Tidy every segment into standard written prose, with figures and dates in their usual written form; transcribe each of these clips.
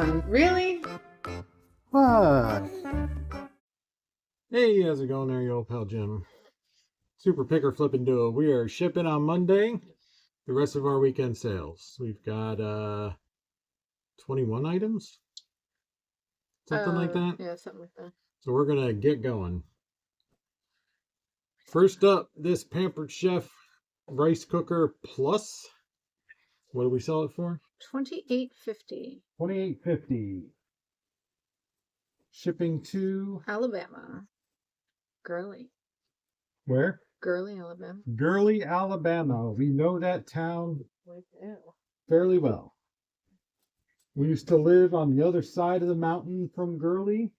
on. Really? What? Hey, how's it going there, your old pal Jim? Super Picker Flippin' Duo. We are shipping on Monday the rest of our weekend sales. We've got 21 items? Something like that? Yeah, something like that. So we're going to get going. First up, this Pampered Chef Rice Cooker Plus. What do we sell it for? $28.50. $28.50. Shipping to Alabama. Gurley. where? Gurley, Alabama. Gurley, Alabama. We know that town We do. fairly well. We used to live on the other side of the mountain from Gurley.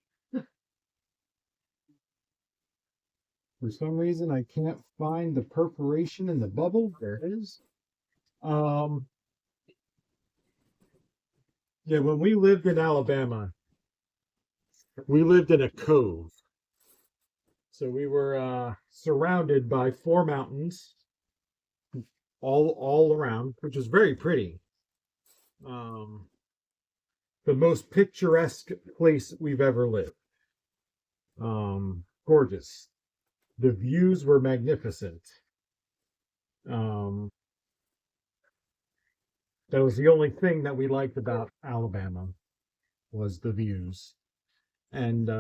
For some reason, I can't find the perforation in the bubble. There it is. Yeah, when we lived in Alabama, we lived in a cove. So we were surrounded by 4 mountains all around, which was very pretty. The most picturesque place we've ever lived. Gorgeous. The views were magnificent. That was the only thing that we liked about Alabama, was the views. And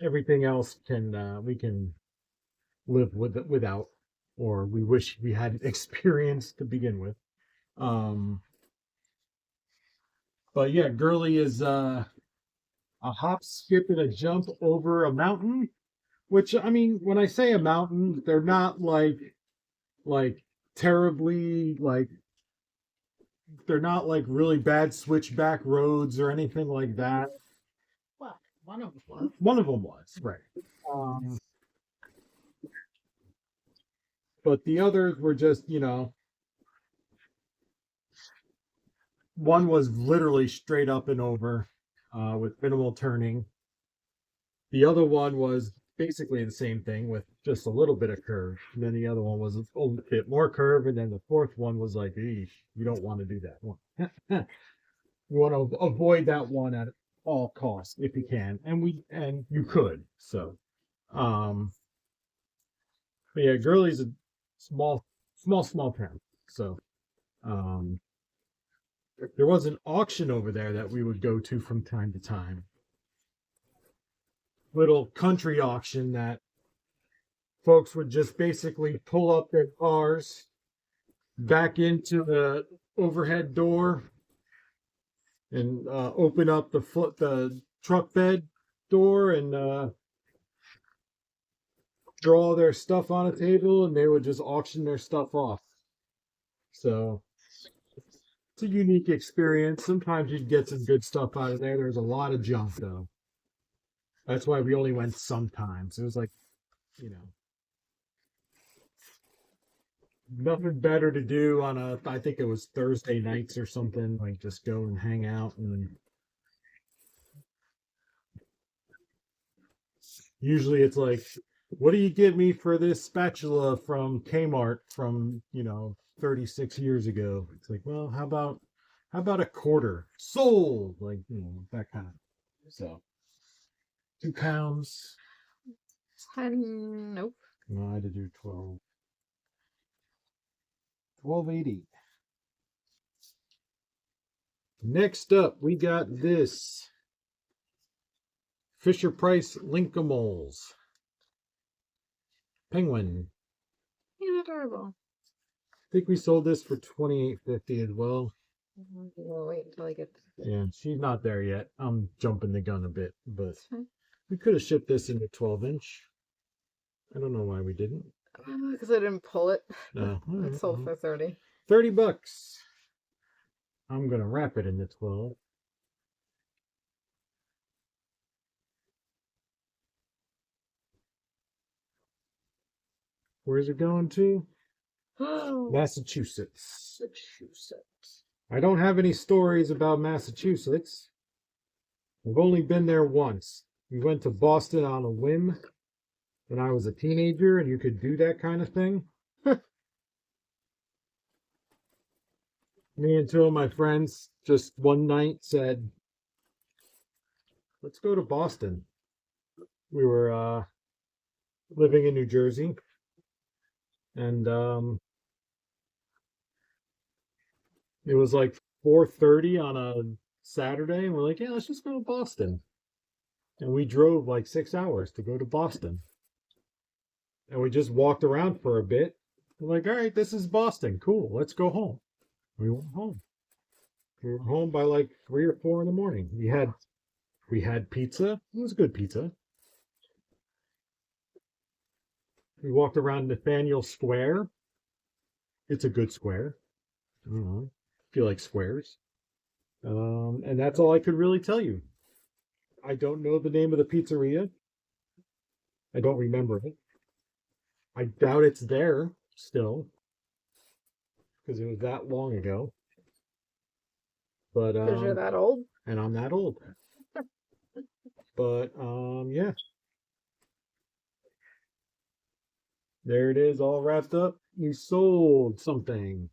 everything else we can live without, or we wish we had experienced to begin with. But yeah, Gurley is a hop, skip, and a jump over a mountain. Which, I mean, when I say a mountain, they're not like terribly, they're not like really bad switchback roads or anything like that. Well, one of them was. One of them was, right. But the others were just, one was literally straight up and over with minimal turning. The other one was basically the same thing with just a little bit of curve. And then the other one was a little bit more curve. And then the fourth one was like, you don't want to do that one. You want to avoid that one at all costs if you can. And you could. So, but yeah, Gurley's a small town. So, there was an auction over there that we would go to from time to time. Little country auction that folks would just basically pull up their cars back into the overhead door and open up the truck bed door and draw their stuff on a table, and they would just auction their stuff off. So it's a unique experience. Sometimes you'd get some good stuff out of there. There's a lot of junk though. That's why we only went sometimes. It was like, nothing better to do on I think it was Thursday nights or something, like just go and hang out. And usually it's like, what do you give me for this spatula from Kmart from, 36 years ago? It's like, well, how about a quarter? Sold! Like, that kind of. So, 2 pounds. 10, nope. No, I had to do 12. $12.80. Next up, we got this Fisher Price Linkamoles Penguin. He's adorable. I think we sold this for $28.50 as well. We'll wait until I get. Yeah, she's not there yet. I'm jumping the gun a bit, but we could have shipped this in the 12-inch. I don't know why we didn't. Because I didn't pull it. No, It sold for 30. $30. I'm gonna wrap it in the 12. Where's it going to? Massachusetts. I don't have any stories about Massachusetts. I've only been there once. We went to Boston on a whim when I was a teenager, and you could do that kind of thing. Me and two of my friends just one night said, let's go to Boston. We were living in New Jersey, and it was like 4:30 on a Saturday, and we're like, yeah, let's just go to Boston. And we drove like 6 hours to go to Boston. And we just walked around for a bit. We're like, all right, this is Boston. Cool, let's go home. We went home. We were home by like 3 or 4 in the morning. We had pizza. It was good pizza. We walked around Nathaniel Square. It's a good square. I don't know. If you like squares. And that's all I could really tell you. I don't know the name of the pizzeria. I don't remember it. I doubt it's there still because it was that long ago. But Because you're that old. and I'm that old. But yeah. There it is, all wrapped up. We sold something.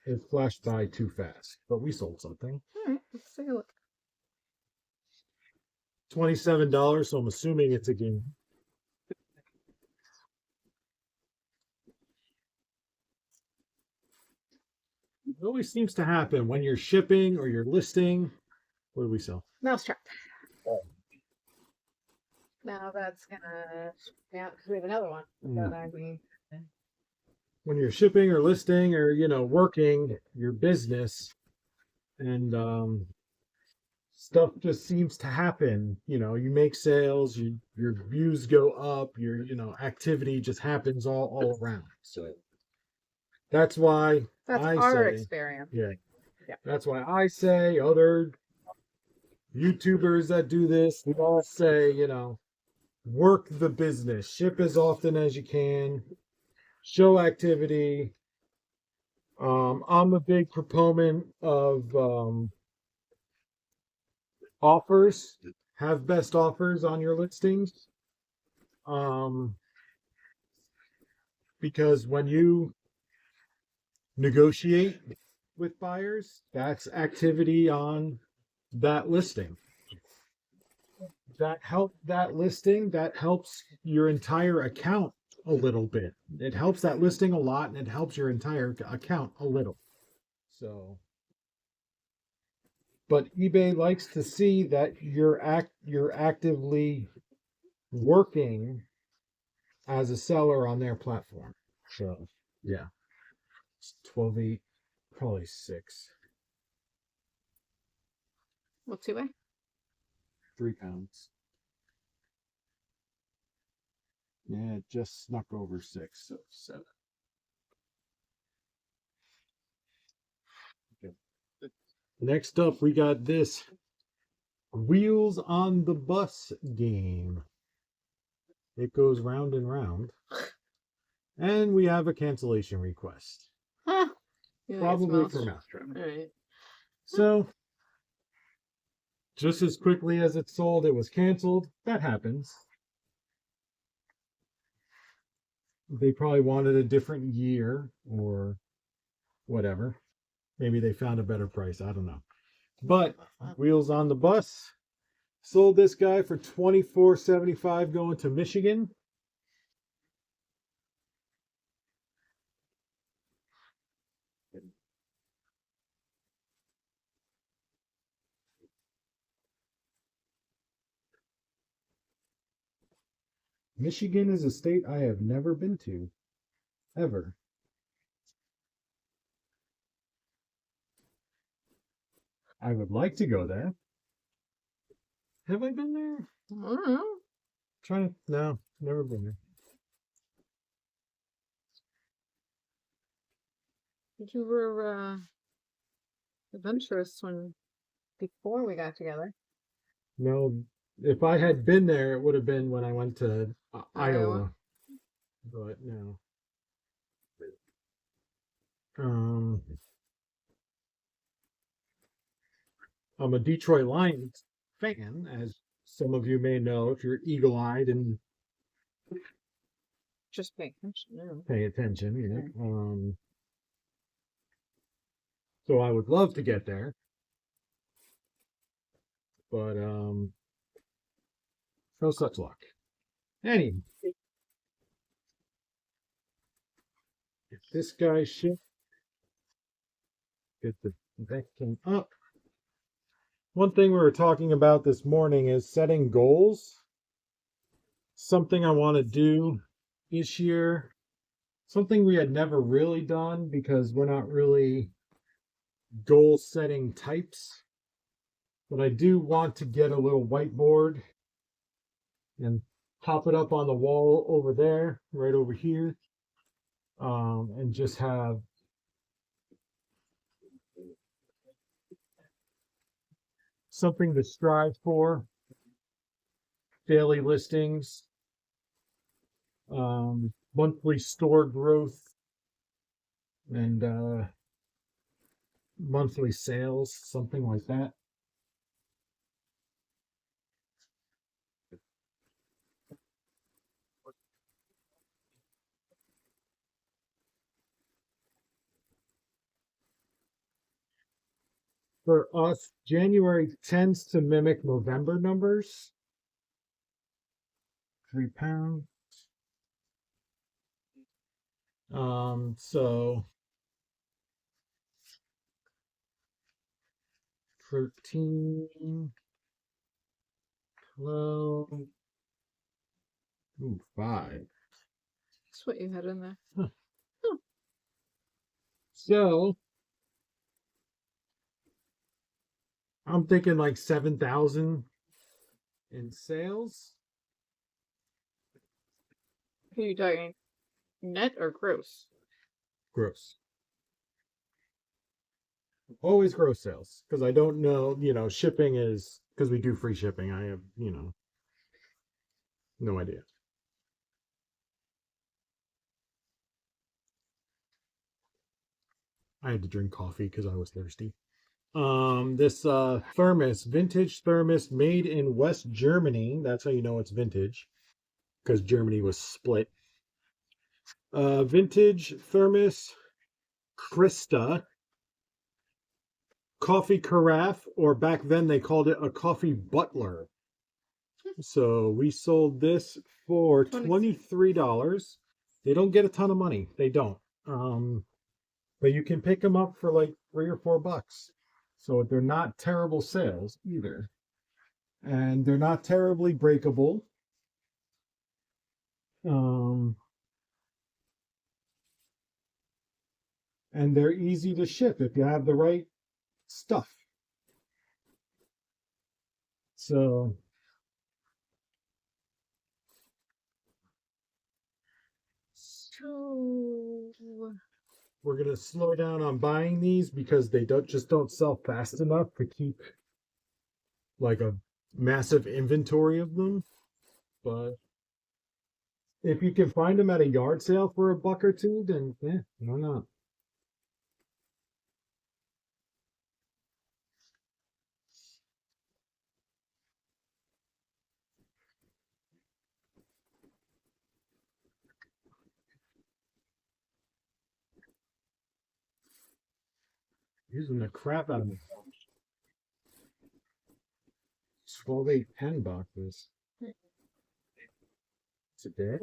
It flashed by too fast, but we sold something. All right, let's take a look. $27, so I'm assuming it's a game. It always seems to happen when you're shipping or you're listing. What do we sell? Mousetrap. Now that's gonna. Yeah, we have another one. When you're shipping or listing or working your business, and stuff just seems to happen. You make sales, your views go up, your activity just happens all around. So that's why That's I our say, experience. yeah. Yeah. That's why I say other YouTubers that do this, we all say, work the business, ship as often as you can, show activity. I'm a big proponent of offers. Have best offers on your listings. Because when you negotiate with buyers, that's activity on that listing. That listing helps your entire account a little bit. It helps that listing a lot, and it helps your entire account a little. So, but eBay likes to see that you're actively working as a seller on their platform. So, yeah, it's 12.8, probably 6. What's he weigh? 3 pounds. Yeah, it just snuck over 6, so 7. Okay. Next up, we got this Wheels on the Bus game. It goes round and round. And we have a cancellation request. Huh. Probably for Mousetrap. All right. So, just as quickly as it sold, it was canceled. That happens. They probably wanted a different year or whatever. Maybe they found a better price. I don't know. But Wheels on the Bus sold this guy for $24.75 going to Michigan. Michigan is a state I have never been to, ever. I would like to go there. Have I been there? I don't know. No, never been there. You were adventurous before we got together. No, if I had been there, it would have been when I went to Iowa. But no. I'm a Detroit Lions fan, as some of you may know if you're eagle-eyed and Just pay attention. pay attention. So I would love to get there, but no such luck. Anyway, if this guy ship, get the vacuum up. One thing we were talking about this morning is setting goals. Something I want to do this year. Something we had never really done because we're not really goal setting types. But I do want to get a little whiteboard and pop it up on the wall over there, right over here, and just have something to strive for. Daily listings, monthly store growth, and monthly sales, something like that. For us, January tends to mimic November numbers. £3. So 13, 12, ooh, 5. That's what you had in there. So I'm thinking like 7,000 in sales. Are you talking net or gross? Gross. Always gross sales. Because I don't know, shipping is, because we do free shipping. I have, no idea. I had to drink coffee because I was thirsty. This thermos, vintage thermos made in West Germany. That's how you know it's vintage, because Germany was split. Vintage thermos, Krista, coffee carafe, or back then they called it a coffee butler. So we sold this for $23. They don't get a ton of money. They don't. But you can pick them up for like $3 or $4. So they're not terrible sales either. And they're not terribly breakable. And they're easy to ship if you have the right stuff. So we're gonna slow down on buying these because they don't sell fast enough to keep like a massive inventory of them. But if you can find them at a yard sale for $1 or $2, then yeah, why not? Using the crap out of them. 12, 8, 10 boxes. Today?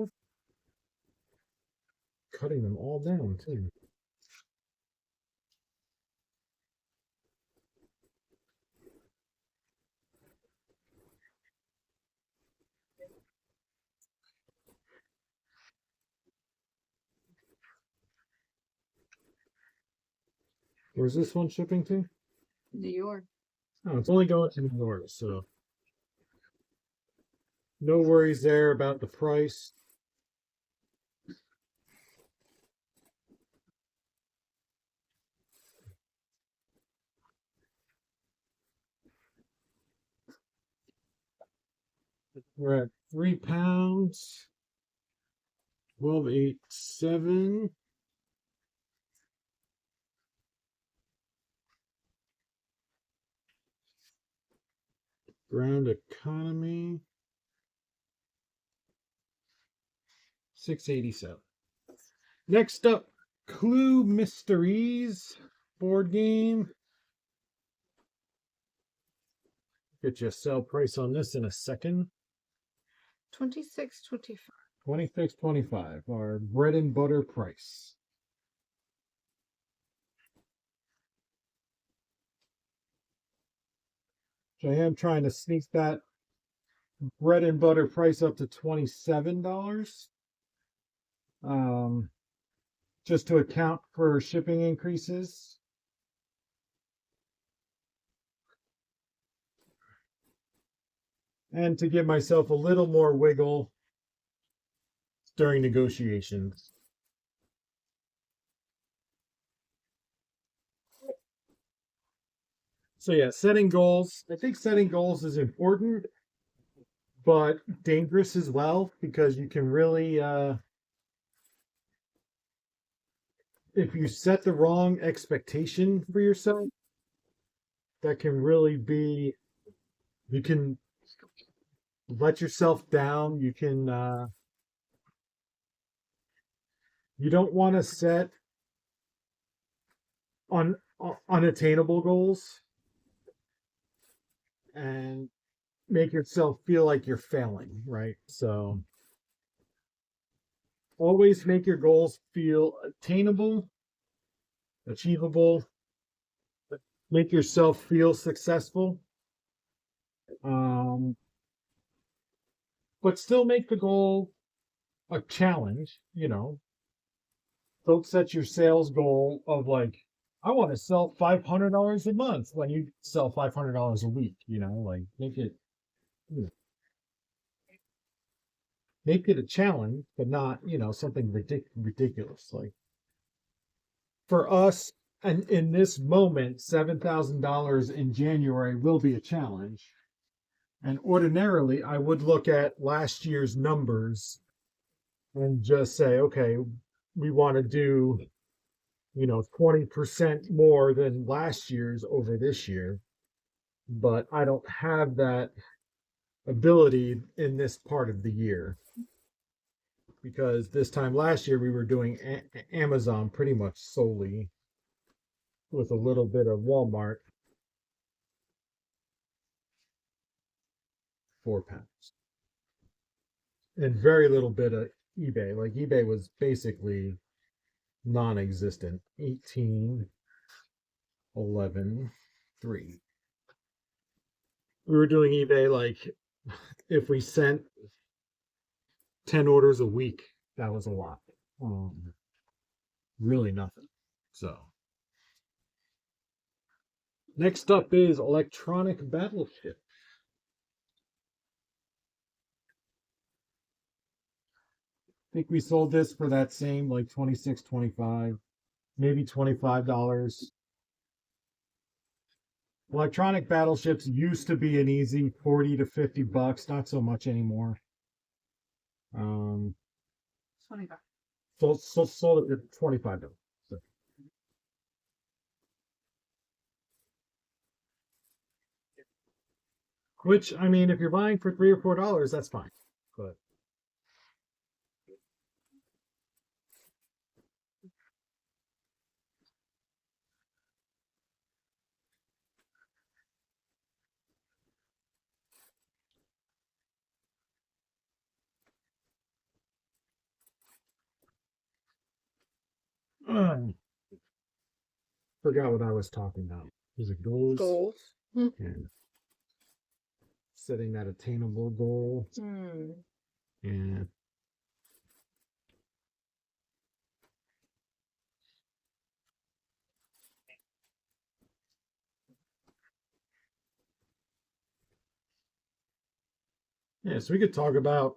Cutting them all down too. Where's this one shipping to? New York. Oh, it's only going to New York, so no worries there about the price. We're at £3. 12, 8, 7. Ground economy. 687. Next up, Clue Mysteries. board game. Get you a sale price on this in a second. 26.25. $26.25, our bread and butter price. So I am trying to sneak that bread and butter price up to $27. Just to account for shipping increases. And to give myself a little more wiggle during negotiations. So yeah, setting goals. I think setting goals is important, but dangerous as well, because you can really, if you set the wrong expectation for yourself, that can really be, you can let yourself down. You can, you don't want to set unattainable goals and make yourself feel like you're failing, right? So always make your goals feel attainable, achievable, make yourself feel successful. But still make the goal a challenge, you know. Don't set your sales goal of like, I want to sell $500 a month when you sell $500 a week, you know, like make it, you know, make it a challenge, but not, you know, something ridiculous. Like for us, and in this moment, $7,000 in January will be a challenge. And ordinarily, I would look at last year's numbers and just say, okay, we want to do, you know, 20% more than last year's over this year. But I don't have that ability in this part of the year, because this time last year we were doing Amazon pretty much solely, with a little bit of Walmart, 4 pounds, and very little bit of eBay. Like eBay was basically non-existent. 18, 11, 3. We were doing eBay like if we sent 10 orders a week, that was a lot. Really nothing. So next up is electronic battleship. I think we sold this for that same like 26, 25, maybe $25. Electronic battleships used to be an easy 40 to $50, not so much anymore. 25. Sold it at $25. So. Which, I mean, if you're buying for $3 or $4, that's fine. But forgot what I was talking about. Is it goals? Goals. And setting that attainable goal. And yeah, so we could talk about,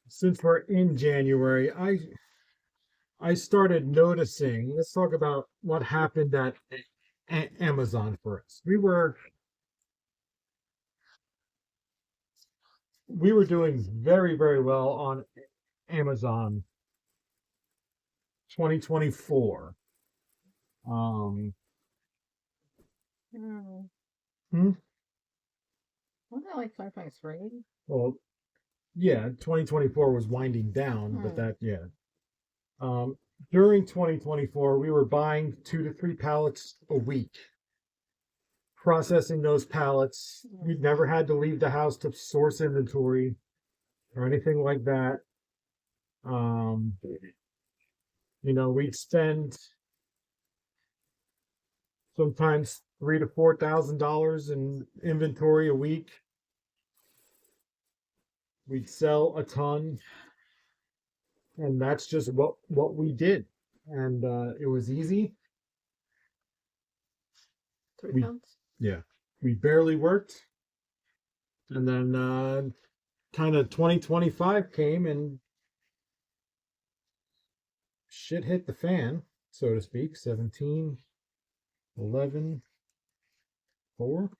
since we're in January, I started noticing, let's talk about what happened at Amazon for us. We were doing very, very well on Amazon 2024. Wasn't that like 2023? Well, yeah, 2024 was winding down, but that, yeah. during 2024, we were buying 2 to 3 pallets a week, processing those pallets. We'd never had to leave the house to source inventory or anything like that. Um, we'd spend sometimes $3,000 to $4,000 in inventory a week. We'd sell a ton, and that's just what we did. And it was easy. 3 We pounds. Yeah, we barely worked, and then kind of 2025 came and shit hit the fan, so to speak. 17, 11, 4.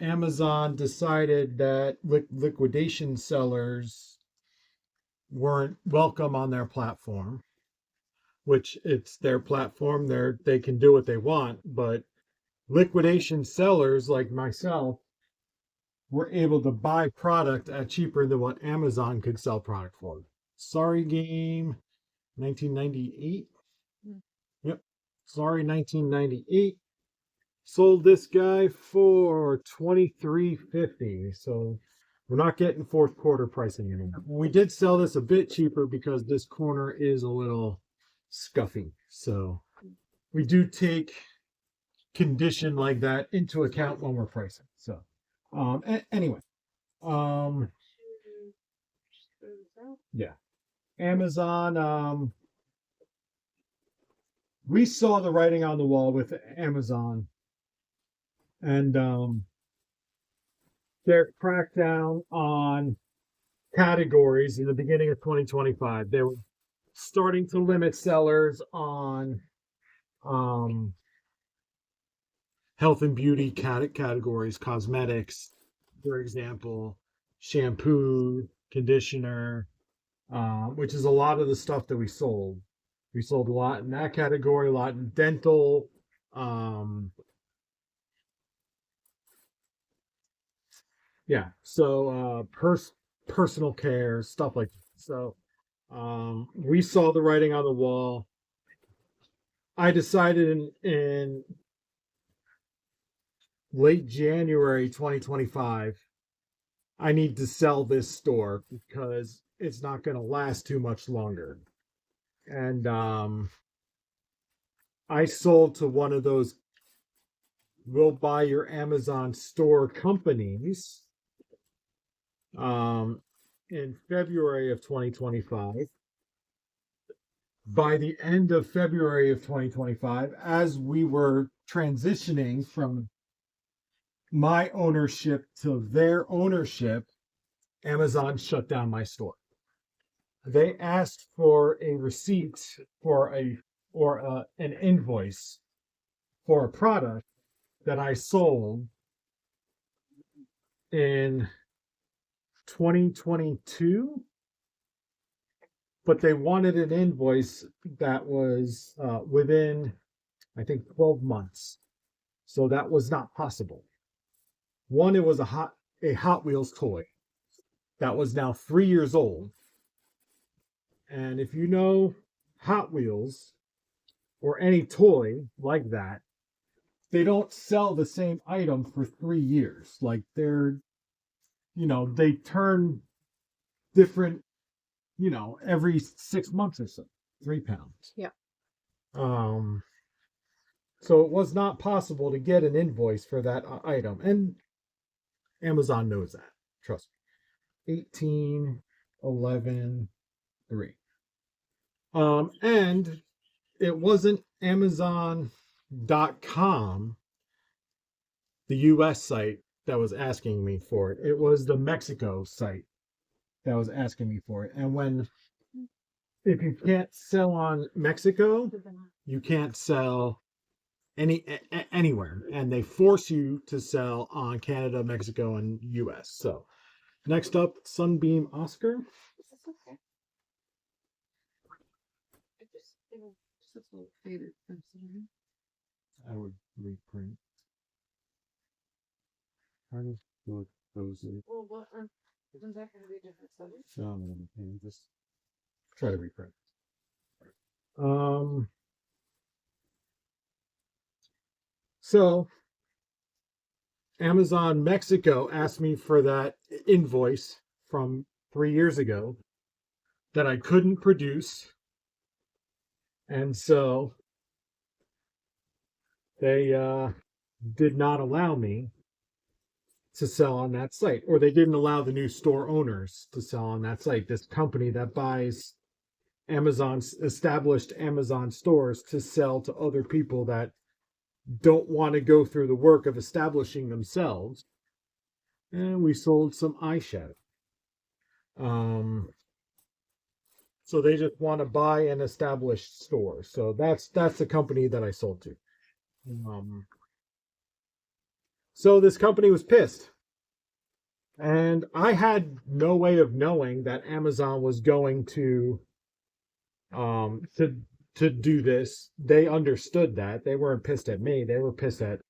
Amazon decided that liquidation sellers weren't welcome on their platform, which it's their platform. They can do what they want, but liquidation sellers like myself were able to buy product at cheaper than what Amazon could sell product for. Sorry, game, 1998. Yep. Sorry, 1998. Sold this guy for $23.50. So we're not getting fourth quarter pricing anymore. We did sell this a bit cheaper because this corner is a little scuffy. So we do take condition like that into account when we're pricing. So anyway, yeah, Amazon, we saw the writing on the wall with Amazon, and their crackdown on categories in the beginning of 2025. They were starting to limit sellers on health and beauty categories, cosmetics, for example, shampoo, conditioner, which is a lot of the stuff that we sold. We sold a lot in that category, a lot in dental, so personal care, stuff like that. So we saw the writing on the wall. I decided in late January 2025, I need to sell this store because it's not going to last too much longer. And I sold to one of those will buy your Amazon store companies in February of 2025. By the end of February of 2025, as we were transitioning from my ownership to their ownership, Amazon shut down my store. They asked for a receipt for an invoice for a product that I sold in 2022, but they wanted an invoice that was within, I think, 12 months. So that was not possible. One, it was a Hot Wheels toy that was now 3 years old. And if you know Hot Wheels or any toy like that, they don't sell the same item for 3 years. Like they turn different, every 6 months or so, 3 pounds. Yeah. So it was not possible to get an invoice for that item. And Amazon knows that. Trust me. 18, 11, 3. And it wasn't Amazon.com, the US site, that was asking me for it. It was the Mexico site that was asking me for it. And if you can't sell on Mexico, you can't sell anywhere, and they force you to sell on Canada, Mexico, and US. So next up, Sunbeam Oscar. That's okay. It was just a little faded. I would reprint. How does those? Well, what? Isn't that going to be a different subject? Just try to reprint. So Amazon Mexico asked me for that invoice from 3 years ago that I couldn't produce. And so they did not allow me to sell on that site, or they didn't allow the new store owners to sell on that site. This company that buys Amazon's established Amazon stores to sell to other people that don't want to go through the work of establishing themselves. And we sold some eyeshadow. So they just want to buy an established store. So that's the company that I sold to. So this company was pissed. And I had no way of knowing that Amazon was going to do this. They understood that. They weren't pissed at me. They were pissed at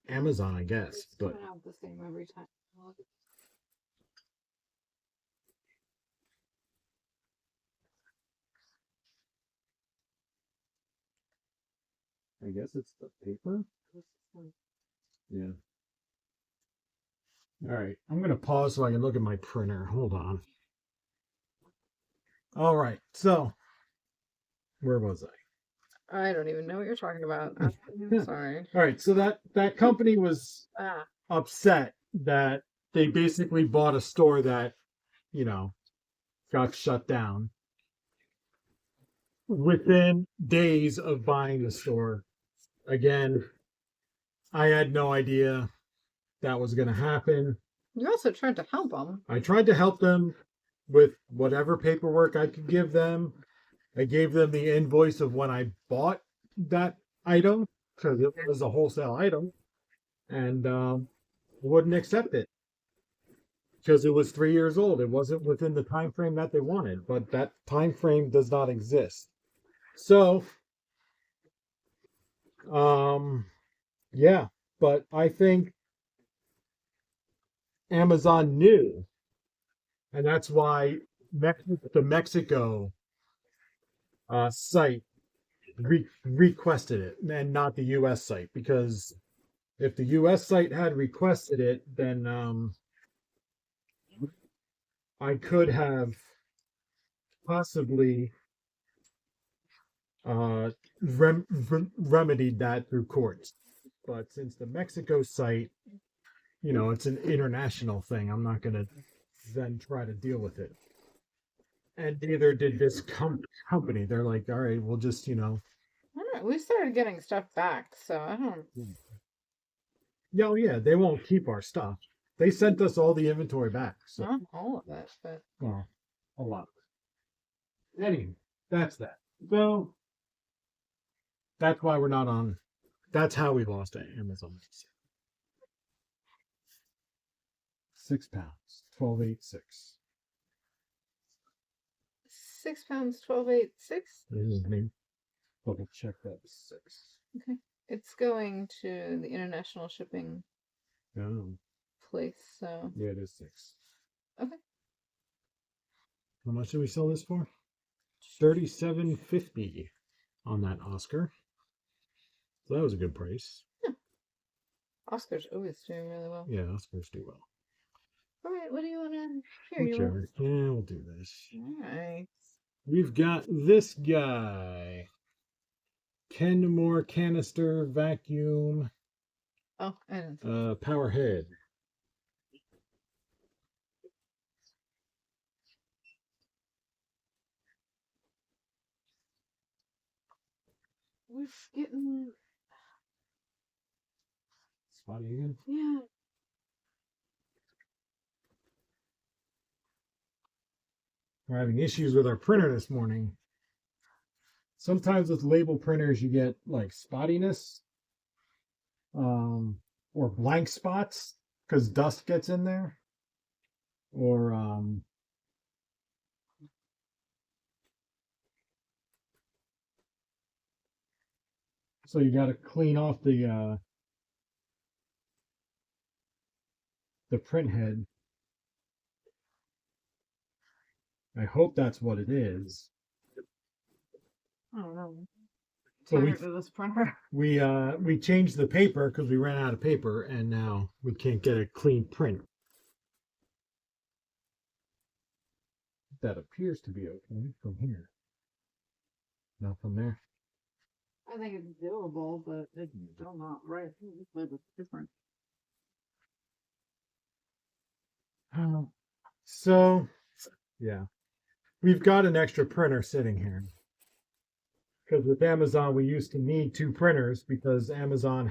Amazon, I guess. It's But coming out the same every time. I guess it's the paper. Yeah. All right. I'm going to pause so I can look at my printer. Hold on. All right. So, where was I? I don't even know what you're talking about. I'm sorry. All right. So that company was Ah, upset that they basically bought a store that, got shut down within days of buying the store. Again, I had no idea that was going to happen. you also tried to help them. I tried to help them with whatever paperwork I could give them. I gave them the invoice of when I bought that item because it was a wholesale item, and wouldn't accept it because it was 3 years old. It wasn't within the time frame that they wanted, but that time frame does not exist. So, yeah, but I think Amazon knew, and that's why the Mexico site requested it and not the US site, because if the US site had requested it, then I could have possibly remedied that through courts. But since the Mexico site, it's an international thing, I'm not going to then try to deal with it. And neither did this company. They're like, all right, we'll just, I don't know. We started getting stuff back, so I don't. Yeah, they won't keep our stuff. They sent us all the inventory back. So. Not all of it, but. Well, a lot of it. Anyway, that's that. So, that's why we're not on. That's how we lost Amazon. 6 pounds, 12.86. 6 pounds, 12.86. Let me double check that 6. Okay. It's going to the international shipping place, so. Yeah, it is 6. Okay. How much did we sell this for? $37.50 on that Oscar. So that was a good price. Yeah. Oscar's always doing really well. Yeah, Oscars do well. All right, what do you want to hear? Whichever. Yeah, we'll do this. All right. We've got this guy. Kenmore canister vacuum. Oh, I didn't. Power head. We're getting. Spotty again? Yeah. We're having issues with our printer this morning. Sometimes with label printers, you get like spottiness, or blank spots because dust gets in there, or so you got to clean off the the print head. I hope that's what it is. I don't know. So Tired of this printer. we changed the paper because we ran out of paper, and now we can't get a clean print. That appears to be okay from here. Not from there. I think it's doable, but it's still not right. It's different. So, yeah, we've got an extra printer sitting here. Because with Amazon, we used to need 2 printers because Amazon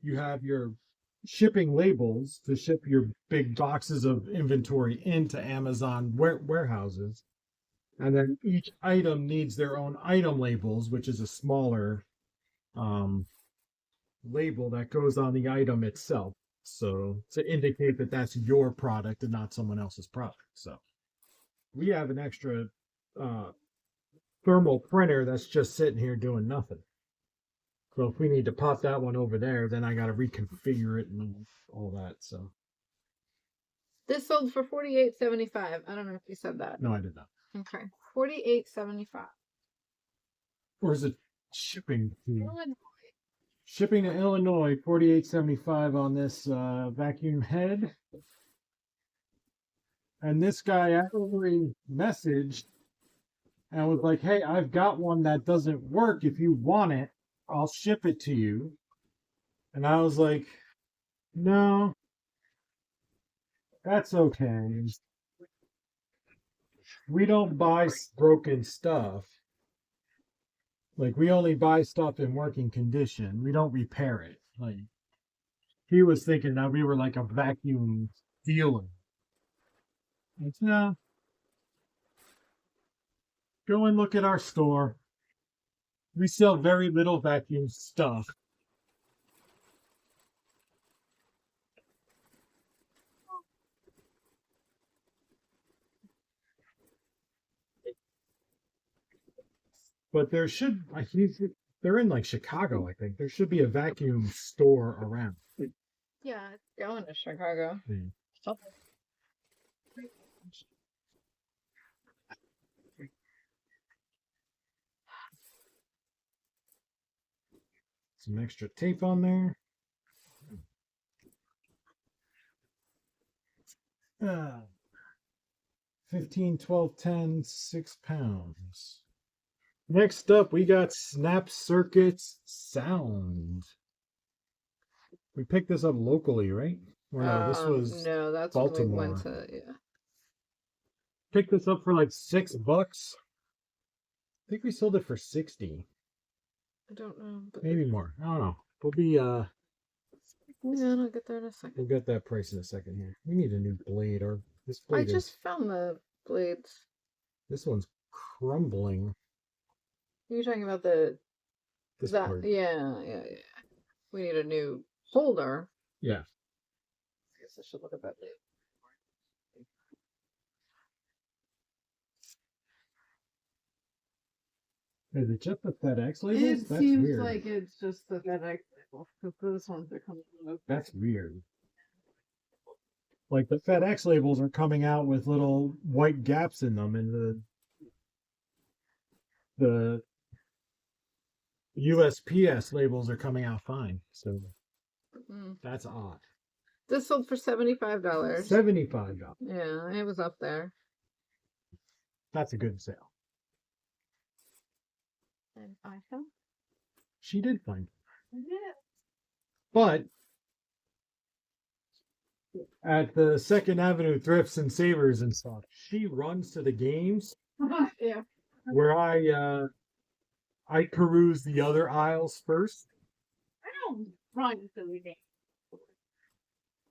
you have your shipping labels to ship your big boxes of inventory into Amazon warehouses. And then each item needs their own item labels, which is a smaller label that goes on the item itself. So to indicate that that's your product and not someone else's product. So we have an extra thermal printer that's just sitting here doing nothing. So if we need to pop that one over there, then I got to reconfigure it and all that. So this sold for $48.75. I don't know if you said that. No, I did not. Okay, $48.75. Or is it shipping to Illinois. Shipping to Illinois? $48.75 on this vacuum head. And this guy actually messaged and was like, "Hey, I've got one that doesn't work. If you want it, I'll ship it to you." And I was like, "No, that's okay. We don't buy broken stuff. Like, we only buy stuff in working condition. We don't repair it." Like, he was thinking that we were like a vacuum dealer. It's no. Go and look at our store. We sell very little vacuum stuff. But there should, they're in like Chicago, I think. There should be a vacuum store around. Yeah, it's going to Chicago. Yeah. Some extra tape on there. 15, 12, 10, 6 pounds. Next up, we got Snap Circuits Sound. We picked this up locally, right? Or no, this was no, that's Baltimore. when we went to, yeah. Picked this up for like $6. I think we sold it for 60. I don't know. But Maybe more. I don't know. We'll be yeah, I'll get there in a second. we'll get that price in a second here. We need a new blade, or this blade I just found the blades. This one's crumbling. You're talking about the This that part. yeah. We need a new holder. Yeah. I guess I should look at that blade. Is it just the FedEx labels? It That's seems weird. like it's just the FedEx label, because those ones are coming out. That's weird. Like, the FedEx labels are coming out with little white gaps in them, and the USPS labels are coming out fine. So that's odd. This sold for $75. $75. Yeah, it was up there. That's a good sale. And I found. She did find it. I did. But at the Second Avenue Thrifts and Savers and stuff, she runs to the games. Yeah. Where I peruse the other aisles first. I don't run to the games.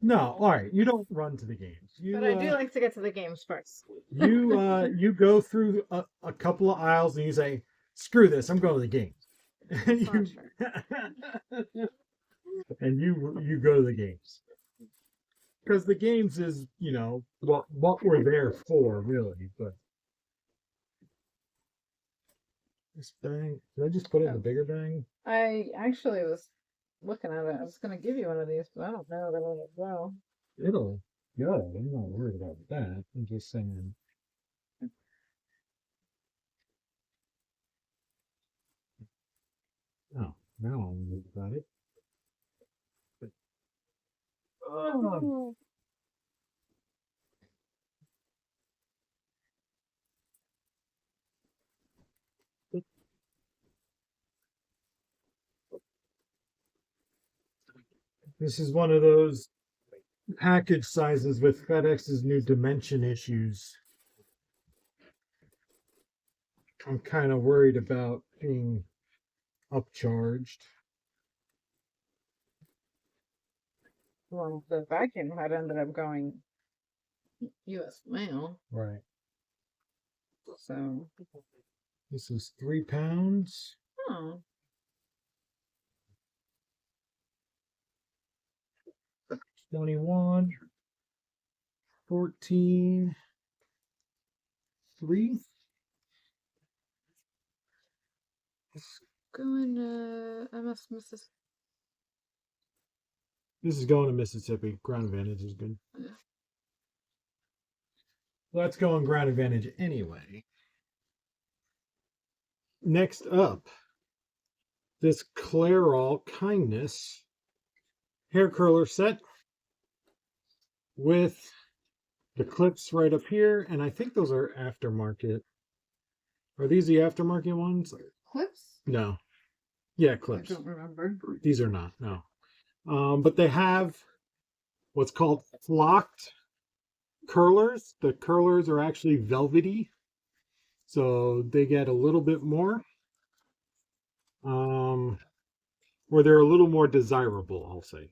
No, all right, you don't run to the games. But I do like to get to the games first. You go through a couple of aisles and you say, "Screw this, I'm going to the games." And That's not true. and you go to the games. Because the games is, what we're there for, really. But this bag, did I just put it in the bigger bag? I actually was looking at it. I was gonna give you one of these, but I don't know that it'll go. It'll go. I'm not worried about that. I'm just saying. Oh, now I'm worried about it. But, oh. This is one of those package sizes with FedEx's new dimension issues. I'm kind of worried about being upcharged. Well, the vacuum had ended up going U.S. mail. Right. So. This is 3 pounds. Oh. 21, 14, 3. It's going to Mississippi. This is going to Mississippi. Ground advantage is good. Yeah. Let's go on ground advantage anyway. Next up, this Clairol Kindness hair curler set with the clips right up here, and I think those are aftermarket. Are these the aftermarket ones? Clips? No. Yeah, clips. I don't remember. These are not, no. But they have what's called flocked curlers. The curlers are actually velvety, so they get a little bit more, or they're a little more desirable, I'll say.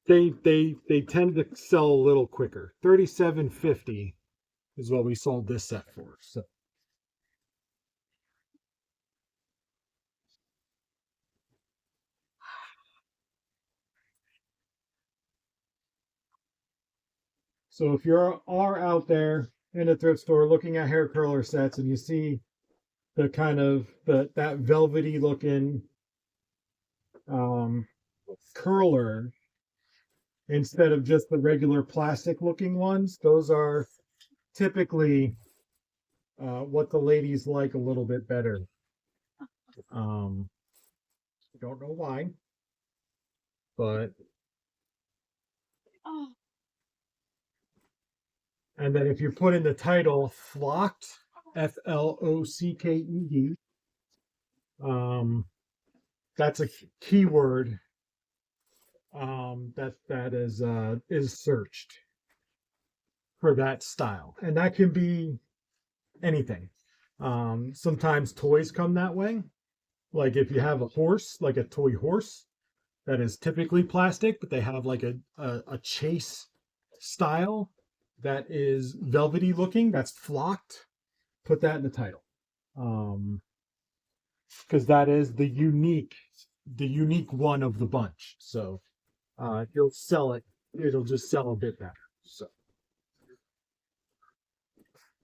They tend to sell a little quicker. $37.50 is what we sold this set for. So if you are out there in a thrift store looking at hair curler sets and you see the kind of that velvety looking curler instead of just the regular plastic looking ones, those are typically what the ladies like a little bit better. I don't know why, but and then if you put in the title flocked, FLOCKED, that's a keyword that is searched for that style, and that can be anything. Sometimes toys come that way, like if you have a horse, like a toy horse that is typically plastic, but they have like a chase style that is velvety looking, that's flocked. Put that in the title, because that is the unique one of the bunch. So if you'll sell it, it'll just sell a bit better. So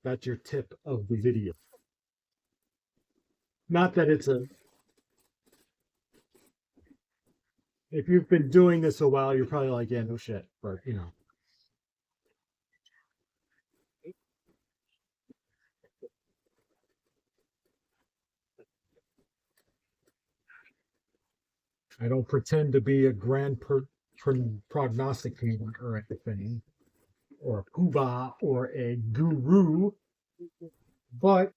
that's your tip of the video. Not that it's a, if you've been doing this a while, you're probably like, yeah, no shit, but you know. I don't pretend to be a grand prognosticator or anything, or a poobah or a guru, but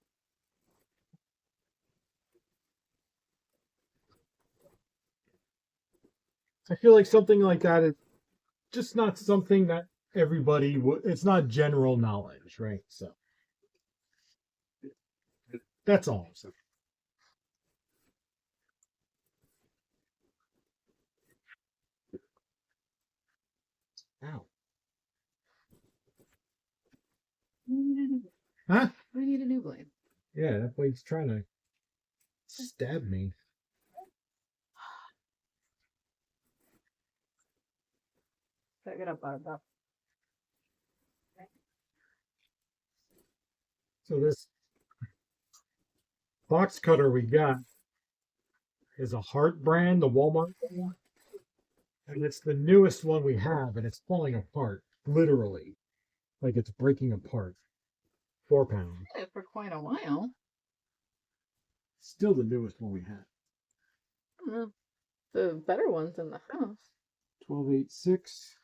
I feel like something like that is just not something that everybody would, it's not general knowledge, right? So that's all I'm saying. Ow. Huh? We need a new blade. Yeah, that blade's trying to stab me. Pick it up, Buttercup. So this box cutter we got is a Hart brand, the Walmart one. And it's the newest one we have, and it's falling apart, literally. Like it's breaking apart. 4 pounds. Had it for quite a while. Still the newest one we have. I don't know. The better ones in the house. 1286.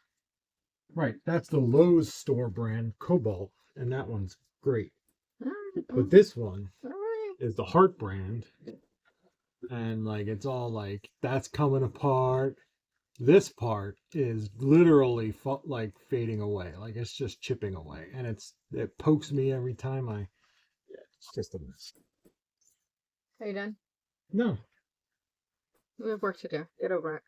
Right, that's the Lowe's store brand Cobalt, and that one's great. But this one is the Heart brand, and like it's all like that's coming apart. This part is literally like fading away, like it's just chipping away, and it pokes me every time I. Yeah, it's just a mess. Are you done? No, We have work to do. Get over it.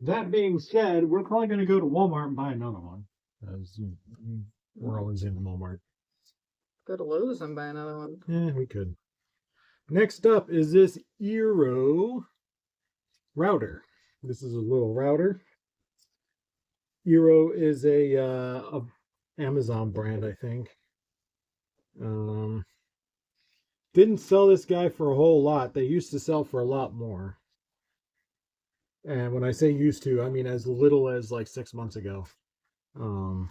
that being said, we're probably going to go to Walmart and buy another one. As we're always in Walmart. Go to Lowe's and buy another one. Yeah, we could. Next up is this Eero router. This is a little router. Eero is a Amazon brand, I think. Didn't sell this guy for a whole lot. They used to sell for a lot more. And when I say used to, I mean as little as like 6 months ago. I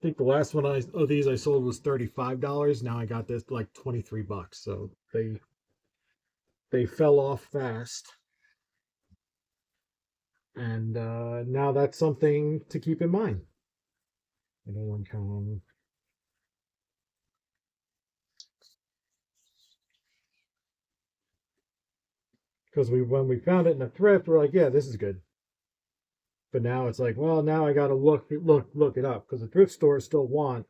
think the last one of these I sold was $35. Now I got this like $23. So they fell off fast. And now that's something to keep in mind. I don't want to come. Because when we found it in a thrift, we're like, yeah, this is good. But now it's like, well, now I got to look it up because the thrift stores still want,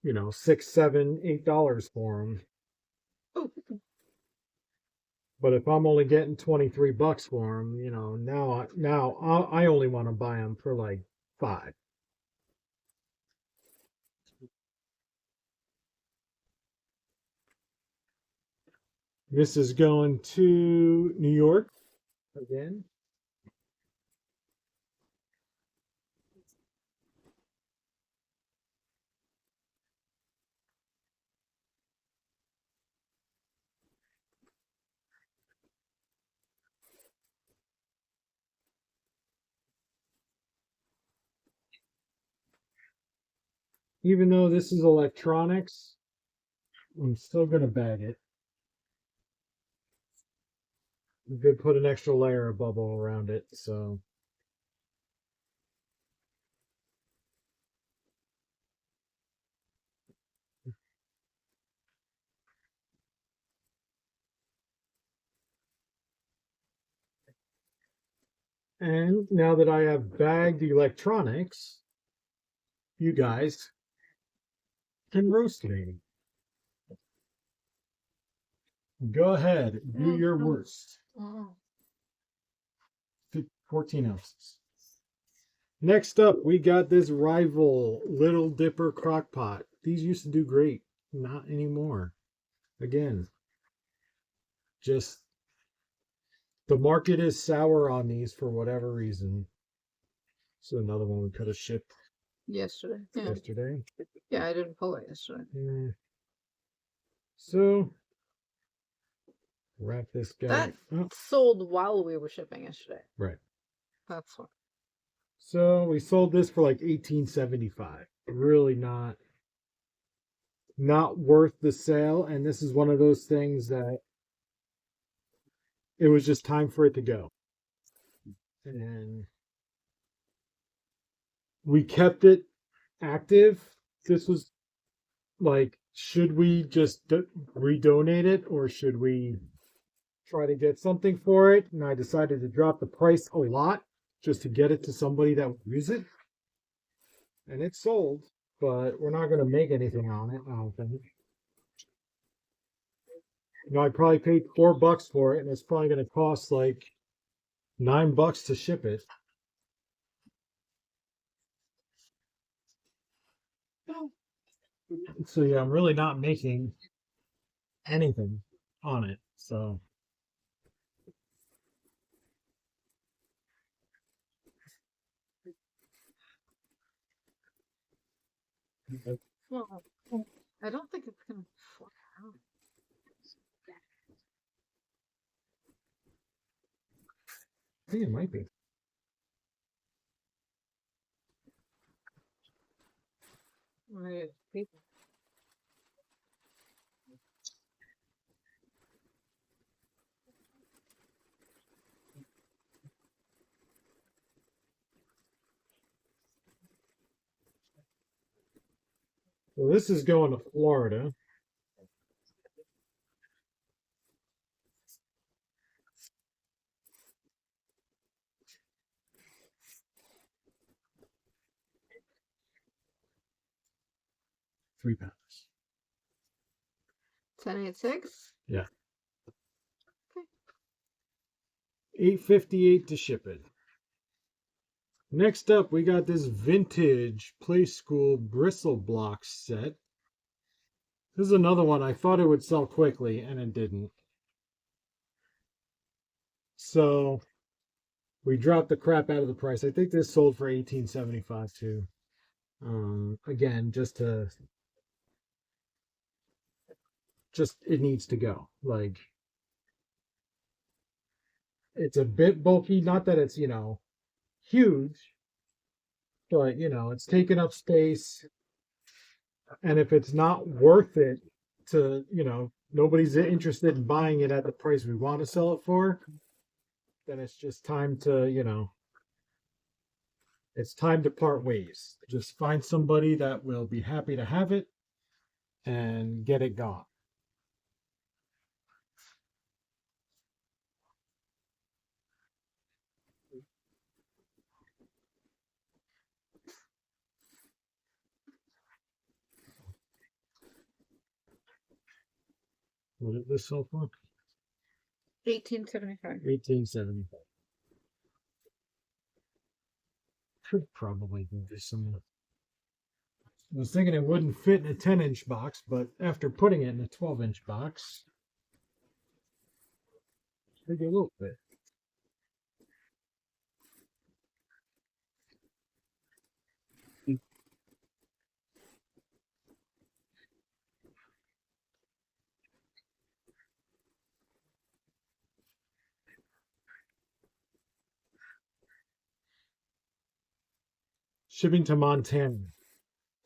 $6, $7, $8 for them. Oh. But if I'm only getting $23 for them, now I only want to buy them for like $5. This is going to New York again. Even though this is electronics, I'm still going to bag it. We could put an extra layer of bubble around it, so. And now that I have bagged electronics, you guys can roast me. Go ahead, do your worst. 14 ounces. Next up, we got this Rival Little Dipper crock pot. These used to do great, not anymore. Again, just the market is sour on these for whatever reason. So another one we could have shipped Yesterday. Yeah, I didn't pull it yesterday. Yeah. So wrap this guy That up. sold while we were shipping yesterday. Right. That's what. So we sold this for like $18.75. Really not worth the sale. And this is one of those things that it was just time for it to go. And we kept it active. This was like, should we just redonate it or should we try to get something for it? And I decided to drop the price a lot just to get it to somebody that would use it. And it sold, but we're not going to make anything on it, I don't think. I probably paid $4 for it, and it's probably going to cost like $9 to ship it. So yeah, I'm really not making anything on it. So Well, I don't think it's gonna fly out. think it might be. Right, people. Well, this is going to Florida. £3. 1086. Yeah. Okay. $8.58 to ship it. Next up, we got this vintage Play School bristle block set. This is another one I thought it would sell quickly, and it didn't. So we dropped the crap out of the price. I think this sold for $18.75 too. Again, just it needs to go. Like, it's a bit bulky. Not that it's, huge, but, it's taking up space. And if it's not worth it to, nobody's interested in buying it at the price we want to sell it for, then it's just time to, it's time to part ways. Just find somebody that will be happy to have it and get it gone. What did this sell for? 1875. $18.75. Could probably do this some. I was thinking it wouldn't fit in a 10-inch box, but after putting it in a 12-inch box, I think it will fit. Shipping to Montana.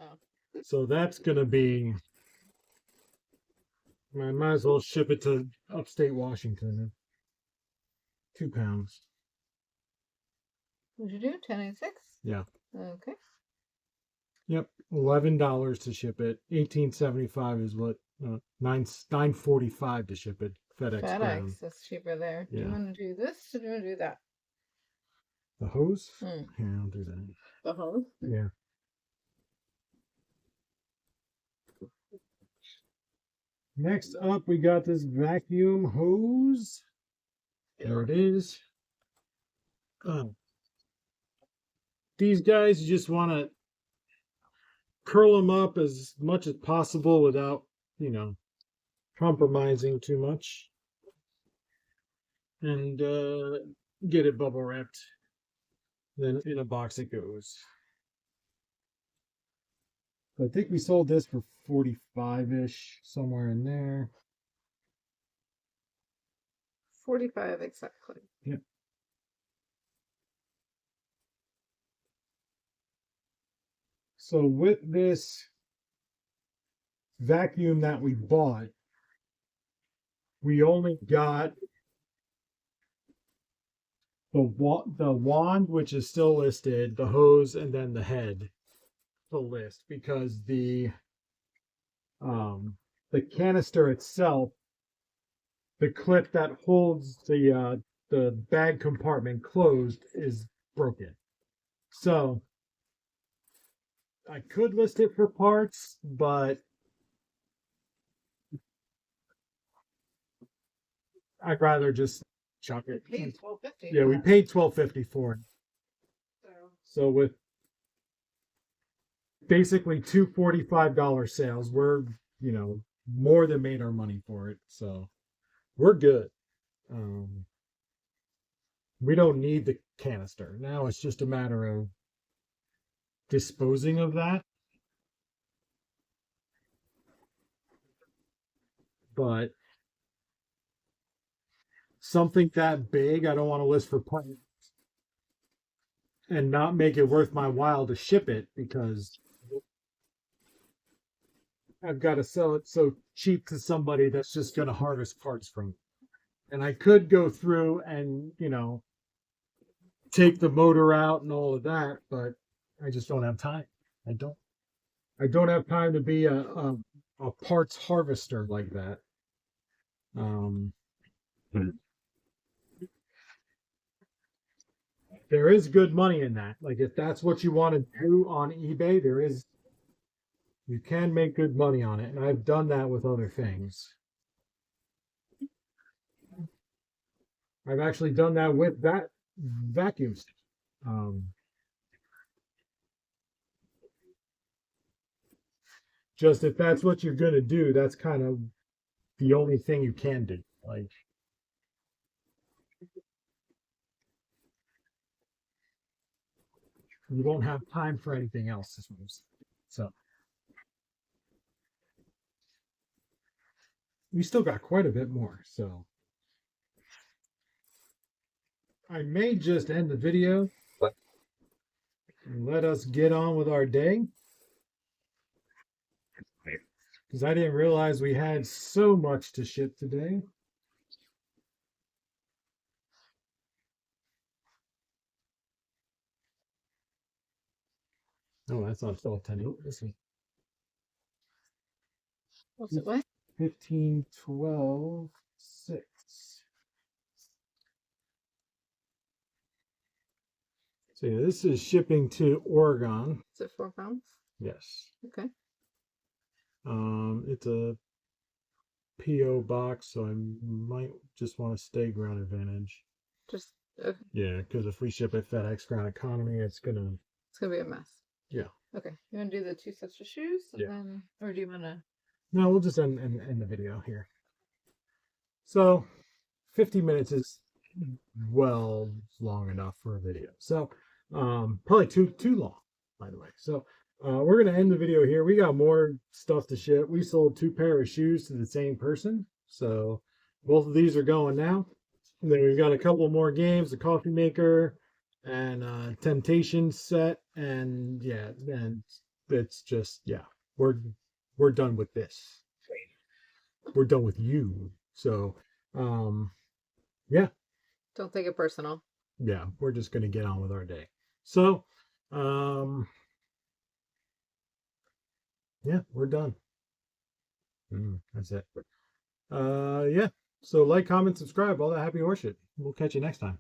Oh. So that's going to be, I might as well ship it to upstate Washington. £2. What'd you do? 1086? Yeah. Okay. Yep. $11 to ship it. $18.75 is what, $9.45 to ship it. FedEx. FedEx, that's cheaper there. Do you Yeah. want to do this or do you want to do that? The hose? Hmm. Yeah, I'll do that. The hose? Yeah. Next up, we got this vacuum hose. There it is. These guys, you just want to curl them up as much as possible without, compromising too much. And get it bubble wrapped. Then in a box it goes. I think we sold this for 45-ish, somewhere in there. 45 exactly. Yep. So with this vacuum that we bought, we only got the wand, which is still listed, the hose, and then the head to list, because the canister itself, the clip that holds the bag compartment closed, is broken. So I could list it for parts, but I'd rather just chuck it. Paid $12.50. Yeah, we paid $12.50 for it. So with basically two $45 sales, we're, more than made our money for it. So we're good. We don't need the canister. Now it's just a matter of disposing of that. But something that big, I don't want to list for parts. and not make it worth my while to ship it because I've got to sell it so cheap to somebody that's just going to harvest parts from it. And I could go through and, take the motor out and all of that, but I just don't have time. I don't have time to be a parts harvester like that. There is good money in that. Like if that's what you want to do on eBay, you can make good money on it. And I've done that with other things. I've actually done that with that vacuum stick. Just if that's what you're going to do, that's kind of the only thing you can do. Like, you won't have time for anything else, I suppose. So, we still got quite a bit more. So, I may just end the video and let us get on with our day. Because I didn't realize we had so much to ship today. Oh, that's not still 10. This is What's it what? 15, 12, 6. So yeah, this is shipping to Oregon. Is it 4 pounds? Yes. Okay. It's a PO box, so I might just want to stay Ground Advantage. Just okay. Yeah, because if we ship it FedEx Ground Economy, it's gonna be a mess. Yeah. Okay. You want to do the 2 sets of shoes, and then, or do you want to? No, we'll just end the video here. So, 50 minutes is well long enough for a video. So, probably too long, by the way. So, we're gonna end the video here. We got more stuff to ship. We sold 2 pair of shoes to the same person, so both of these are going now. And then we've got a couple more games, the coffee maker and Temptation set, and yeah, and it's just we're done with this. We're done with you. So, yeah. Don't take it personal. Yeah, we're just gonna get on with our day. So, yeah, we're done. That's it. Yeah. So like, comment, subscribe, all that happy horseshit. We'll catch you next time.